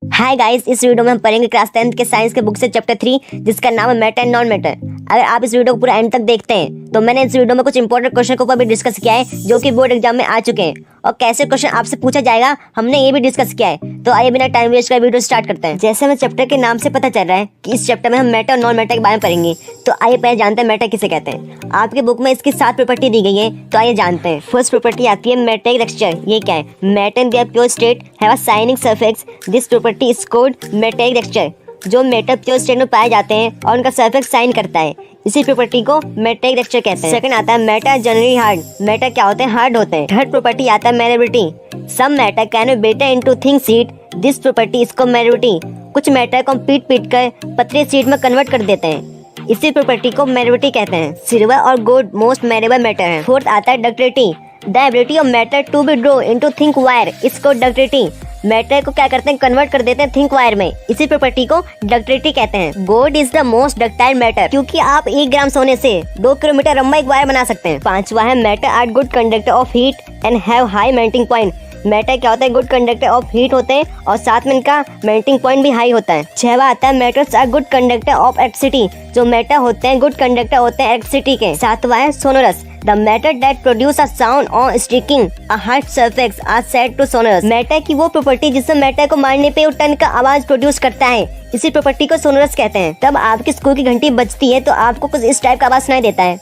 Hi guys, इस video में हम पढ़ेंगे क्लास 10th के साइंस के बुक से चैप्टर 3 जिसका नाम है मैटर एंड नॉन मैटर। अगर आप इस वीडियो को पूरा एंड तक देखते हैं तो मैंने इस वीडियो में कुछ इंपॉर्टेंट क्वेश्चन को भी डिस्कस किया है जो कि बोर्ड एग्जाम में आ चुके हैं और कैसे क्वेश्चन आपसे पूछा जाएगा हमने ये भी डिस्कस किया है। तो आइए बिना टाइम वेस्ट कर वीडियो स्टार्ट करते हैं। जैसे हमें चैप्टर के नाम से पता चल रहा है कि इस चैप्टर में हम मैटर और नॉन मैटर के बारे में पढ़ेंगे, तो आइए पहले जानते हैं मैटर किसे कहते हैं। आपके बुक में इसकी 7 प्रॉपर्टी दी गई है, तो आइए जानते हैं। फर्स्ट प्रॉपर्टी आती है मैटेरिक टेक्सचर। ये क्या है? Matter in their pure state have a shining surface. This property is called metallic texture. जो मेटल प्योर स्टेट में पाए जाते हैं और उनका सरफेस शाइन करता है, इसी प्रॉपर्टी को मैटेरिक टेक्सचर कहते हैं। सेकंड आता है मैटर जनरली हार्ड। मैटर क्या होते हैं? हार्ड होते हैं। थर्ड प्रॉपर्टी आता है malleability. Some matter can be broken into thin sheet. This property is called malleability. कुछ मैटर को हम पीट कर पतली शीट में कन्वर्ट कर देते हैं, इसी प्रॉपर्टी को मैलेबिलिटी कहते हैं। सिल्वर और गोल्ड मोस्ट मैलेबल मैटर है। फोर्थ आता है ductility. The ability of matter to be draw into thick wire is called ductility. Matter को क्या करते हैं? कन्वर्ट कर देते हैं थिक वायर में, इसी प्रॉपर्टी को डक्टिलिटी कहते हैं। Gold is the most ductile matter, क्योंकि आप 1 ग्राम सोने से 2 किलोमीटर लंबा एक वायर बना सकते हैं। पांचवा है matter are good conductor of heat and have high melting point. Matter क्या होता है? गुड कंडक्टर ऑफ हीट होते हैं और साथ में इनका मेल्टिंग पॉइंट भी हाई होता है। छठवा आता है matters are good conductor of electricity. जो मैटर होते हैं गुड कंडक्टर होते हैं इलेक्ट्रिसिटी के। सातवां है sonorous. The matter that produce a sound on striking a hard surface are said to sonorous। Matter की वो प्रॉपर्टी जिससे मैटर को मारने पे टन का आवाज प्रोड्यूस करता है, इसी प्रॉपर्टी को सोनोरस कहते हैं। तब आपके स्कूल की घंटी बजती है तो आपको कुछ इस टाइप का आवाज सुनाई देता है,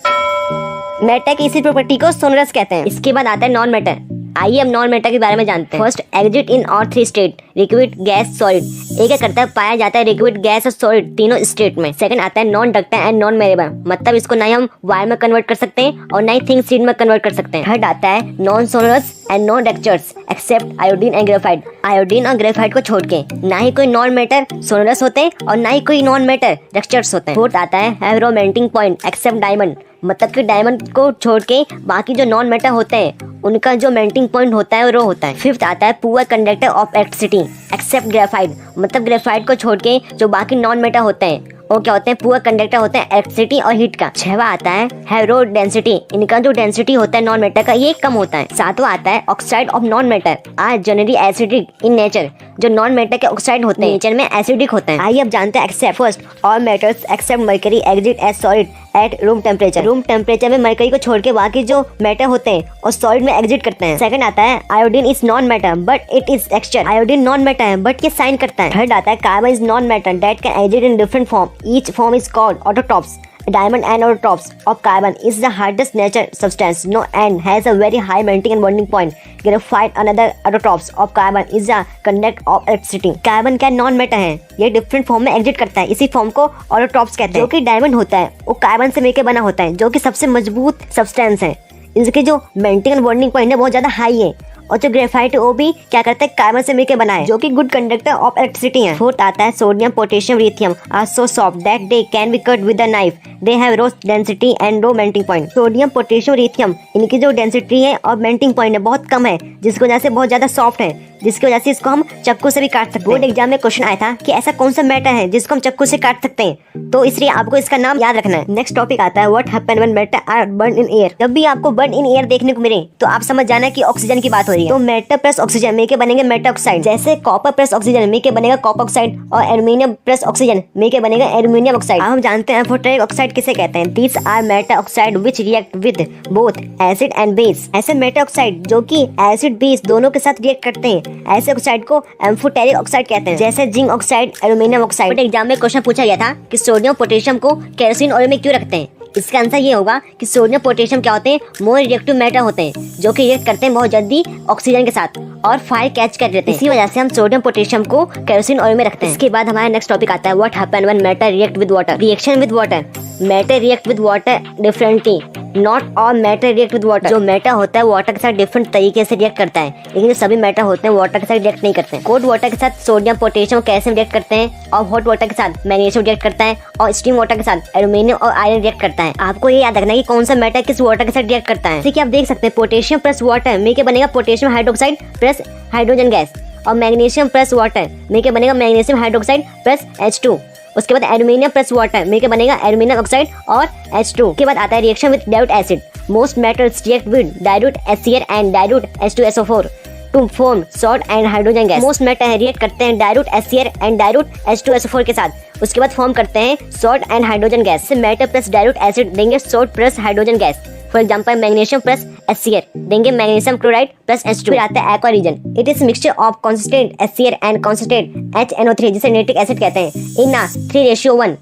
मैटर की इसी प्रॉपर्टी को सोनोरस कहते हैं। इसके बाद आता है नॉन मैटर। आइए हम नॉन मैटर के बारे में जानते हैं। फर्स्ट, एग्जिट इन और 3 स्टेट, लिक्विड, गैस, सॉलिड। एक क्या करता है? पाया जाता है लिक्विड, गैस और सॉलिड तीनों स्टेट में। सेकंड आता है non ductile and non malleable, मतलब इसको ना ही हम वायर में कन्वर्ट कर सकते हैं और ना ही थिन शीट में कन्वर्ट कर सकते हैं। थर्ड आता है non sonorous and non textures except iodine and graphite. Iodine और ग्रेफाइट को छोड़ के ना ही कोई नॉन मैटर सोनोरस होते हैं और ना ही कोई नॉन मैटर टेक्सचर्स होते हैं। फोर्थ आता है have low melting point except diamond, मतलब कि डायमंड को छोड़ के बाकी जो नॉन मैटर होते हैं उनका जो मेल्टिंग पॉइंट होता है वो रो होता है। फिफ्थ आता है poor conductor of electricity except graphite, मतलब ग्रेफाइट को छोड़ के जो बाकी नॉन मैटर होते हैं वो क्या होते हैं? पुअर कंडक्टर होते हैं इलेक्ट्रिसिटी और हीट का। छठवां आता है हैव डेंसिटी, इनका जो डेंसिटी होता है नॉन मैटर का ये कम होता है। सातवां आता है oxide of non matter are generally acidic in nature. जो नॉन मैटर के ऑक्साइड होते हैं नेचर में एसिडिक होते हैं। आइए अब जानते हैं except. First, all matters except mercury exist as solid at room temperature. Room temperature में मरकरी को छोड़ के बाकी जो मैटर होते हैं और सॉलिड में एग्जिट करते हैं। सेकंड आता है iodine is non matter but it is texture. Iodine non matter है बट ये साइन करता है। थर्ड आता है carbon is non matter that can exist in different form, each form is called allotropes. Diamond and autotrophs of carbon is the hardest natural substance known and has a very high melting and bonding point. Graphite another autotrophs of carbon is a conductor of electricity. Carbon क्या non matter है, ये different form में exit करता है, इसी form को autotrophs कहते हैं। जो कि डायमंड होता है वो कार्बन से मिलकर बना होता है, जो कि सबसे मजबूत सब्सटेंस है। इसके जो मेल्टिंग एंड बॉन्डिंग पॉइंट है बहुत ज्यादा हाई है। और जो ग्रेफाइट वो भी क्या करते हैं? कार्बन से मिलकर बना है, जो कि गुड कंडक्टर ऑफ इलेक्ट्रिसिटी है। फोर्थ आता है sodium potassium lithium are so soft that they can be cut with a knife. They have low density and low melting point. Sodium potassium lithium इनकी जो डेंसिटी है और melting point है बहुत कम है, जिसकी वजह से बहुत ज्यादा सॉफ्ट है, जिसकी वजह से इसको हम चाकू से भी काट सकते हैं। बोर्ड एग्जाम में क्वेश्चन आया था कि ऐसा कौन सा मैटर है जिसको हम चाकू से काट सकते हैं, तो इसलिए आपको इसका नाम याद रखना है। नेक्स्ट टॉपिक आता है what happen when matter are burn in air. जब भी आपको बर्न इन एयर देखने को मिले तो आप समझ जाना कि ऑक्सीजन की बात हो रही है। तो मैटर प्लस ऑक्सीजन मिलकर बनेंगे मैटर ऑक्साइड। जैसे कॉपर प्लस ऑक्सीजन मिलकर बनेगा कॉपर ऑक्साइड और एल्यूमिनियम प्लस ऑक्सीजन मिलकर बनेगा एल्यूमिनियम ऑक्साइड। हम जानते हैं एम्फोटेरिक ऑक्साइड किसे कहते हैं। These are matter oxide which react with both acid and base. ऐसे मैटर ऑक्साइड जो कि एसिड बेस दोनों के साथ रिएक्ट करते हैं, ऐसे ऑक्साइड को एम्फोटेरिक ऑक्साइड कहते हैं। जैसे zinc oxide, aluminium oxide. Exam में क्वेश्चन पूछा गया था कि सोडियम पोटेशियम को केरोसिन ऑयल में क्यों रखते हैं। इसका आंसर ये होगा कि सोडियम पोटेशियम क्या होते हैं? मोर रिएक्टिव मैटर होते हैं, जो कि रिएक्ट करते हैं बहुत जल्दी ऑक्सीजन के साथ और फायर कैच कर लेते हैं। इसी वजह से हम सोडियम पोटेशियम को केरोसिन ऑयल में रखते हैं। इसके बाद हमारा नेक्स्ट टॉपिक आता है what happen when matter react with water. Reaction with water. Matter react with water differently, not all matter react with water. जो मैटर होता है वाटर के साथ डिफरेंट तरीके से रिएक्ट करता है, लेकिन जो सभी मैटर होते हैं वाटर के साथ रिएक्ट नहीं करते हैं। कोल्ड वाटर के साथ सोडियम पोटेशियम कैल्शियम रिएक्ट करते हैं और हॉट वाटर के साथ मैग्नीशियम रिएक्ट करता है और स्टीम वाटर के साथ एल्यूमिनियम और आयरन रिएक्ट करता है। आपको ये याद रखना है कि कौन सा मैटर किस वाटर के साथ रिएक्ट करता है। जैसे कि आप देख सकते हैं पोटेशियम प्लस वाटर मिलकर बनेगा potassium hydroxide plus hydrogen gas और मैग्नीशियम प्लस वाटर मिलकर बनेगा मैग्नीशियम हाइड्रोक्साइड प्लस H2। उसके बाद एल्यूमिनियम प्लस वाटर मिलकर बनेगा एल्यूमिनियम ऑक्साइड और H2। के बाद आता है reaction with dilute acid. Most metals react with dilute HCl and dilute H2SO4। To form salt and hydrogen gas. Most metal react करते हैं dilute HCl and dilute H2SO4 के साथ। उसके बाद फॉर्म करते हैं salt and hydrogen gas. Metal plus dilute acid देंगे salt plus hydrogen gas. For example magnesium plus HCl देंगे मैग्नीशियम क्लोराइड प्लस H2। फिर आता है aqua regia. It is mixture of concentrate HCl and concentrate HNO3 जिसे nitric acid कहते हैं in 3:1।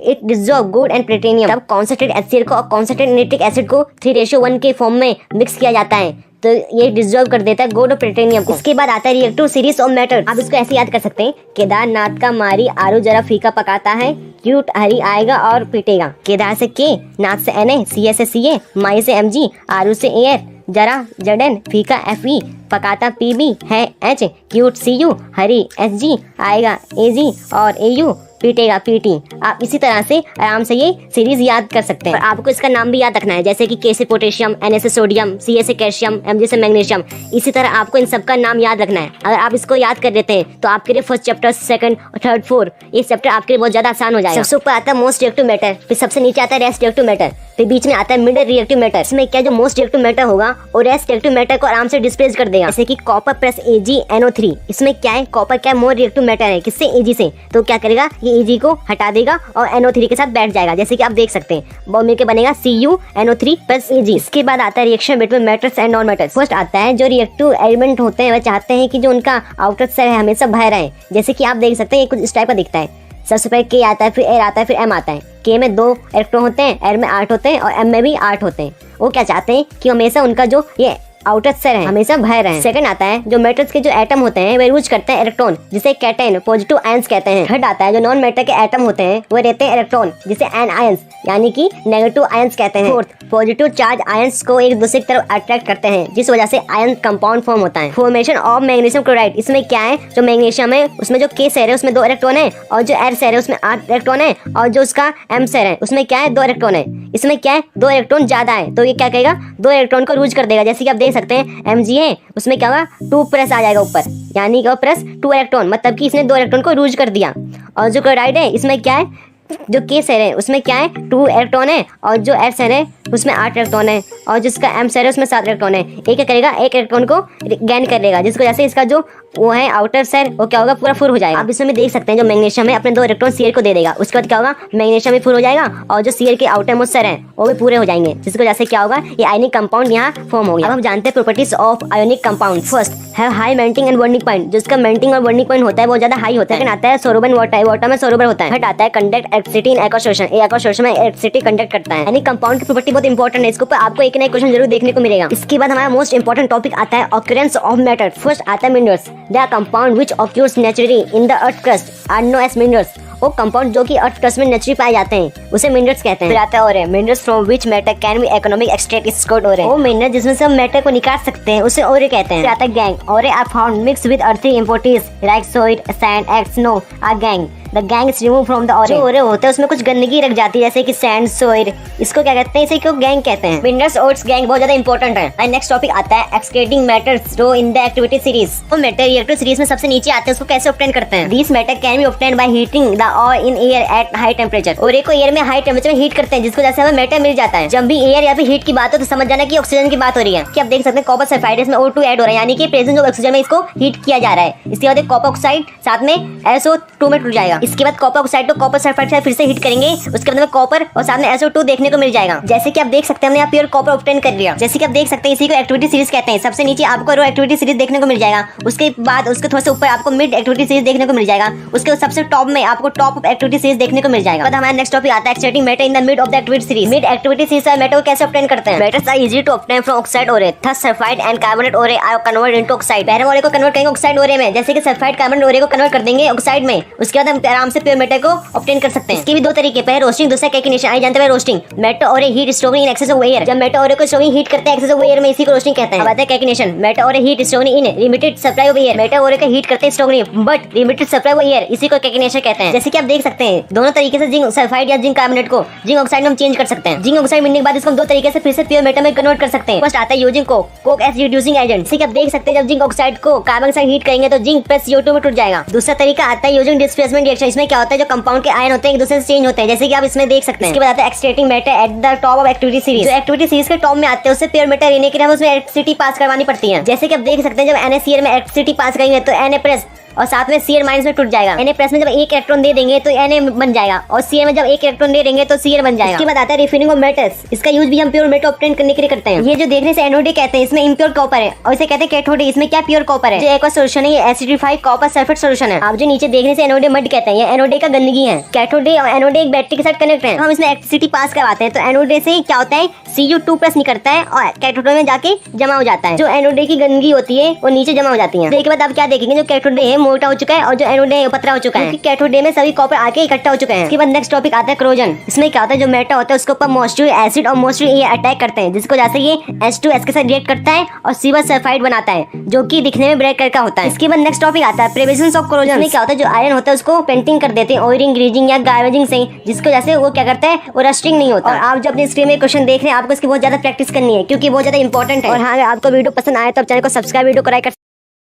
It dissolve gold and platinum. तब concentrate HCl को और कॉन्सेंट्रेट नाइट्रिक एसिड को 3:1 के फॉर्म में मिक्स किया जाता है तो ये डिसॉल्व कर देता है गोल्ड और प्लेटिनियम को। इसके बाद आता है रिएक्टिव सीरीज ऑफ मेटल। आप इसको ऐसे याद कर सकते हैं, केदारनाथ का मारी आरू जरा फीका पकाता है, क्यूट हरी आएगा और पीटेगा। केदार से के, नाथ से Na, Ca से Ca, माई से Mg, आरू से Ar, जरा Zn, फीका Fe, पकाता Pb है H, क्यूट Cu, हरी Hg, आएगा Ag और Au, पीटेगा Pt। आप इसी तरह से आराम से ये सीरीज याद कर सकते हैं। और आपको इसका नाम भी याद रखना है, जैसे कि K से पोटेशियम, Na से सोडियम, Ca से कैल्शियम, Mg से मैग्नीशियम। इसी तरह आपको इन सब का नाम याद रखना है। अगर आप इसको याद कर लेते हैं तो आपके लिए first chapter, second, third, fourth ये चैप्टर आपके लिए बहुत ज्यादा आसान हो जाएगा। सबसे ऊपर आता है मोस्ट रिएक्टिव मैटर, फिर सबसे नीचे आता है रेस्ट रिएक्टिव मैटर, फिर बीच में आता है मिड रिएक्टिव मैटर। इसमें क्या जो मोस्ट रिएक्टिव मैटर होगा और रेस्ट रिएक्टिव मैटर को आराम से डिस्प्लेस कर देगा। जैसे कि कॉपर प्लस AgNO3। इसमें क्या है, कॉपर क्या मोर रिएक्टिव मैटर है, किससे Ag से, तो क्या करेगा ये Ag को हटा देगा और NO3 के साथ बैठ जाएगा। जैसे कि आप देख सकते हैं बॉल मिलकर बनेगा CuNO3 प्लस Ag। इसके बाद आता है reaction between metals and non metals. First आता है जो रिएक्टिव एलिमेंट होते हैं वह चाहते हैं कि जो उनका आउटर सेल है हमेशा बाहर रहे। जैसे कि आप देख सकते हैं ये कुछ इस टाइप का दिखता है। सबसे पहले K आता है, फिर R आता है, फिर M आता है। K में 2 इलेक्ट्रॉन होते हैं, R में 8 होते हैं और M में भी 8 होते हैं। वो क्या चाहते हैं कि हमेशा उनका जो ये आउटर सेल है हमेशा बाहर रहे। सेकंड आता है जो मेटल्स के जो एटम होते हैं वे यूज करते हैं इलेक्ट्रॉन जिसे कैटायन पॉजिटिव आयंस कहते हैं। थर्ड आता है जो नॉन मेटल के एटम होते हैं वो रहते हैं इलेक्ट्रॉन जिसे एनायंस यानी कि नेगेटिव आयंस कहते हैं। फोर्थ पॉजिटिव चार्ज आयंस को एक दूसरे की तरफ अट्रैक्ट करते हैं जिस वजह से आयन कंपाउंड फॉर्म होता है। Formation of magnesium chloride. इसमें क्या है, जो मैग्नीशियम है उसमें जो K शेयर है उसमें 2 इलेक्ट्रॉन है और जो R शेयर है उसमें 8 इलेक्ट्रॉन है और जो उसका M शेयर है उसमें क्या है 2 इलेक्ट्रॉन है। इसमें क्या है 2 इलेक्ट्रॉन ज्यादा है तो ये क्या करेगा 2 इलेक्ट्रॉन को यूज कर देगा। जैसे कि आप देख सकते हैं Mg है उसमें क्या होगा 2 प्लस आ जाएगा ऊपर यानी कि प्लस 2 इलेक्ट्रॉन, मतलब कि इसने 2 इलेक्ट्रॉन को यूज कर दिया। और जो क्लोराइड है इसमें क्या है जो K शेयर है उसमें क्या है 2 इलेक्ट्रॉन है और जो R शेयर है उसमें 8 इलेक्ट्रॉन है और जिसका M शेयर है उसमें 7 इलेक्ट्रॉन है। एक क्या करेगा एक इलेक्ट्रॉन को गेन कर लेगा जिसको जैसे इसका जो वो है आउटर शेयर वो क्या होगा पूरा फुल हो जाएगा। आप इसमें भी देख सकते हैं जो मैग्नीशियम है अपने 2 इलेक्ट्रॉन Cl को दे देगा। उसके बाद क्या होगा मैग्नीशियम भी फुल हो जाएगा और जो Cl के आउटर मोस्ट शेयर है वो भी पूरे हो जाएंगे जिसको जैसे क्या होगा ये आयनिक कंपाउंड यहाँ फॉर्म हो गया। अब हम जानते हैं properties of ionic compound. First है high melting and boiling point, जिसका मेल्टिंग और बॉन्डिंग पॉइंट होता है बहुत ज्यादा हाई होता है। आता है सोलुबल वाटर, वाटर में सोलुबल होता है। थर्ड आता है conduct electricity in aqua solution, aqua solution में इलेक्ट्रिसिटी कंडक्ट करता है। यानी कंपाउंड की प्रॉपर्टी बहुत इंपॉर्टेंट है, इसके ऊपर आपको एक ना एक क्वेश्चन जरूर देखने को मिलेगा। इसके बाद हमारा मोस्ट इंपॉर्टेंट टॉपिक आता है ऑकरेंस ऑफ मैटर। फर्स्ट आता है minerals, the compound which occurs naturally in the earth crust are known as minerals. वो कंपाउंड जो कि अर्थ क्रस्ट में नेचुरली पाए जाते हैं उसे मिनरल्स कहते हैं। फिर आता है ओरे, minerals from which matter can be economic extract is called ओरे। वो मिनरल जिसमें से हम मैटर को निकाल सकते हैं उसे ओरे कहते हैं। फिर आता है gangue, ore are found mix with earthy impurities like soil, sand, egg, snow are gangue. The gangue is remove from the ore. जो ओरे होते हैं उसमें कुछ गंदगी रख जाती है जैसे कि सैंड, सोइल, इसको क्या कहते हैं, इसे क्यों गैंग कहते हैं। मिनरल्स और गैंग बहुत ज्यादा इंपॉर्टेंट है। एंड नेक्स्ट टॉपिक आता है extracting matters low in the activity series. वो मैटर रिएक्टिव सीरीज में सबसे नीचे आते हैं, उसको कैसे ऑब्टेन करते हैं। This matter can be obtain by heating the ore in air at high temperature. Ore को एयर में हाई टेम्परेचर में हीट करते हैं जिसको जैसे हमें मैटर मिल जाता है। जब भी एयर या फिर हीट की बात हो तो समझ जाना कि ऑक्सीजन की बात हो रही है। कि आप देख सकते हैं कॉपर सल्फाइड में O2 ऐड हो रहा है यानी कि प्रेजेंस ऑफ ऑक्सीजन में इसको हीट किया जा रहा है। इसके बाद कॉपर ऑक्साइड साथ में SO2 में टूट जाएगा। इसके बाद कॉपर ऑक्साइड को कॉपर सल्फाइड से फिर से हीट करेंगे, उसके बाद में कॉपर और साथ में SO2 देखने को मिल जाएगा। जैसे कि आप देख सकते हैं हमने यहाँ प्योर कॉपर ऑब्टेन कर लिया। जैसे कि आप देख सकते हैं इसी को एक्टिविटी सीरीज कहते हैं। सबसे नीचे आपको रो एक्टिविटी सीरीज देखने को मिल जाएगा, उसके बाद उसके थोड़ा सा ऊपर आपको मिड एक्टिविटी सीरीज देखने को मिल जाएगा, उसके सबसे टॉप में आपको टॉप ऑफ एक्टिविटी सीरीज देखने को मिल जाएगा। बाद हमारा नेक्स्ट टॉपिक आता है extracting matter in the mid of the activity series. Mid activity series से मैटर को कैसे ऑब्टेन करते हैं। Matters are easy to obtain from oxide ore, thus sulphide and carbonate ore are convert into oxide. पहले ore को convert करेंगे oxide ओरे में, जैसे कि सल्फाइड कार्बोनेट ओरे को कन्वर्ट कर देंगे ऑक्साइड में। उसके बाद हम आराम से प्योर मैटर को ऑब्टेन कर सकते हैं। इसके भी 2 तरीके, पहले रोस्टिंग, दूसरा कैकिनेशन। आई जानते हैं रोस्टिंग, मैटर ओरे heat storing in excess of air. जब मैटर ओरे को स्टोरिंग हीट करते हैं एक्सेस ऑफ एयर में, इसी को रोस्टिंग कहते हैं। अब आता है कैकिनेशन, मैटर ओरे heat storing in limited supply of air. Matter ओरे का हीट करते हैं storing but limited supply of air, इसी को कैकिनेशन कहते हैं। जैसे जैसे कि आप देख सकते हैं दोनों तरीके से जिंक सल्फाइड या जिंक कार्बोनेट को जिंक ऑक्साइड में हम चेंज कर सकते हैं। जिंक ऑक्साइड मिलने के बाद इसको हम दो तरीके से फिर से प्योर मेटल में कन्वर्ट कर सकते हैं। फर्स्ट आता है using coke as reducing agent. जैसे कि आप देख सकते हैं जब जिंक ऑक्साइड को कार्बन ऑक्साइड हीट करेंगे तो जिंक प्लस CO2 में टूट जाएगा। दूसरा तरीका आता है यूजिंग डिस्प्लेसमेंट रिएक्शन। इसमें क्या होता है जो कंपाउंड के आयन होते हैं एक दूसरे से चेंज होते हैं, जैसे कि आप इसमें देख सकते हैं। इसके बाद आता है extracting matter at the top of activity series. जो एक्टिविटी सीरीज के टॉप में आते हैं उससे प्योर मेटल लेने के लिए हमें उसमें इलेक्ट्रिसिटी पास करवानी पड़ती है। जैसे कि आप देख सकते हैं जब NaCl में इलेक्ट्रिसिटी पास करेंगे तो Na प्लस और साथ में Cl माइनस में टूट जाएगा। Na प्लस में जब एक इलेक्ट्रॉन दे देंगे तो Na बन जाएगा और Cl में जब एक इलेक्ट्रॉन दे देंगे तो Cl बन जाएगा। इसके बाद आता है रिफाइनिंग ऑफ मेटल्स। इसका यूज भी हम प्योर मेटल ऑब्टेन करने के लिए करते हैं। ये जो देखने से एनोडे कहते हैं इसमें इम्प्योर कॉपर है और इसे कहते हैं कैथोडे। इसमें क्या प्योर कॉपर है। जो एक और सोल्यूशन है ये एसिडिफाइड कॉपर सल्फेट सोल्यूशन है। आप जो नीचे देखने से एनोडे मड कहते हैं ये एनोडे का गंदगी है। कैथोडे और एनोडे एक बैटरी के साथ कनेक्ट है। हम इसमें इलेक्ट्रिसिटी पास करवाते हैं तो एनोडे से क्या होता है Cu2+ निकलता है और कैथोडे में जाके जमा हो जाता है। जो एनोडे की गंदगी होती है वो नीचे जमा हो जाती है। इसके बाद आप क्या देखेंगे जो कैथोडे है मोटा हो चुका है और जो एनोडे है पतला हो चुका है क्योंकि कैथोडे में सभी कॉपर आके इकट्ठा हो चुके हैं। इसके बाद नेक्स्ट टॉपिक आता है क्रोजन। इसमें क्या होता है जो मेटल होता है उसके ऊपर मॉइस्चर एसिड और मॉइस्चर ये अटैक करते हैं जिसको जैसे ये H2S के साथ रिएक्ट करता है और सिल्वर सल्फाइड बनाता है जो कि दिखने में ब्लैक कलर का होता है। इसके बाद नेक्स्ट टॉपिक आता है प्रेजेंस ऑफ क्रोजन। इसमें क्या होता है जो आयरन होता है उसको पेंटिंग कर देते हैं ऑयरिंग ग्रीजिंग या गार्बेजिंग से जिसको जैसे वो क्या करता है वो रस्टिंग नहीं होता। और आप जब अपने स्क्रीन में क्वेश्चन देख रहे हैं आपको इसकी बहुत ज्यादा प्रैक्टिस करनी है क्योंकि बहुत ज्यादा इंपॉर्टेंट है। और हाँ अगर आपको वीडियो पसंद आए तो आप चैनल को सब्सक्राइब वीडियो को लाइक कर